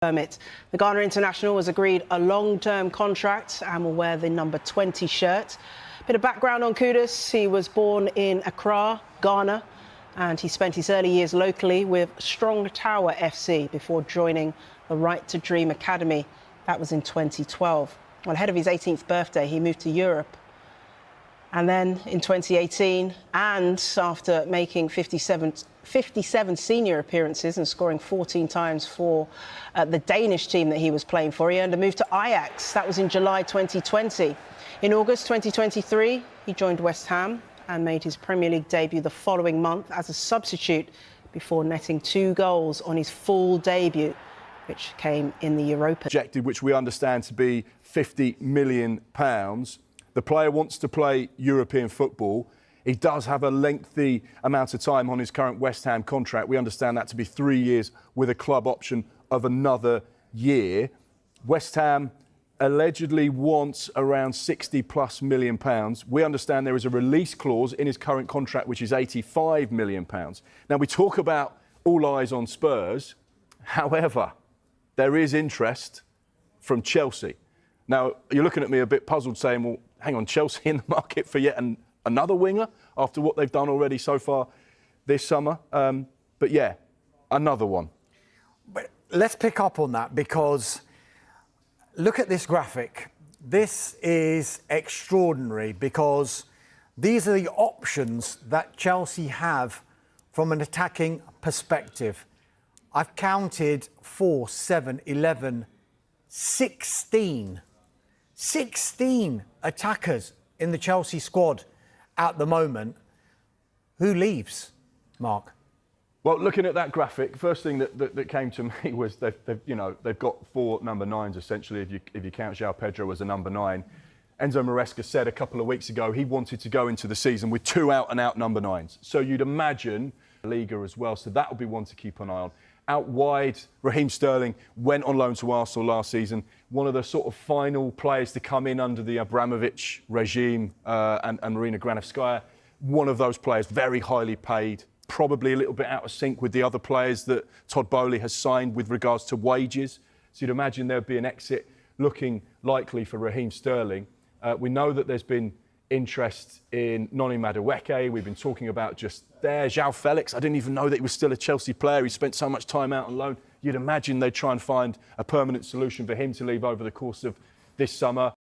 permit. The Ghana international has agreed a long-term contract and will wear the number 20 shirt. Bit of background on Kudus. He was born in Accra, Ghana, and he spent his early years locally with Strong Tower FC before joining the Right to Dream Academy. That was in 2012. Well, ahead of his 18th birthday, he moved to Europe. And then in 2018, and after making 57 senior appearances and scoring 14 times for the Danish team that he was playing for, he earned a move to Ajax. That was in July 2020. In August 2023, he joined West Ham and made his Premier League debut the following month as a substitute before netting 2 goals on his full debut, which came in the Europa. Projected, which we understand to be £50 million. The player wants to play European football. He does have a lengthy amount of time on his current West Ham contract. We understand that to be 3 years with a club option of another year. West Ham allegedly wants around £60+ million. We understand there is a release clause in his current contract, which is £85 million. Now, we talk about all eyes on Spurs. However, there is interest from Chelsea. Now, you're looking at me a bit puzzled saying, well, hang on, Chelsea in the market for yet another winger after what they've done already so far this summer. But yeah, another one. But let's pick up on that, because look at this graphic. This is extraordinary, because these are the options that Chelsea have from an attacking perspective. I've counted 4, 7, 11, 16 attackers in the Chelsea squad at the moment. Who leaves, Mark? Well, looking at that graphic, first thing that came to me was they've got 4 number 9s essentially. If you count João Pedro as a number 9, Enzo Maresca said a couple of weeks ago he wanted to go into the season with 2 out-and-out number 9s. So you'd imagine Liga as well. So that will be one to keep an eye on. Out wide, Raheem Sterling went on loan to Arsenal last season. One of the sort of final players to come in under the Abramovich regime and Marina Granovskaya. One of those players, very highly paid, probably a little bit out of sync with the other players that Todd Boehly has signed with regards to wages. So you'd imagine there'd be an exit looking likely for Raheem Sterling. We know that there's been interest in Noni Madueke. We've been talking about just there. João Felix, I didn't even know that he was still a Chelsea player. He spent so much time out on loan. You'd imagine they'd try and find a permanent solution for him to leave over the course of this summer.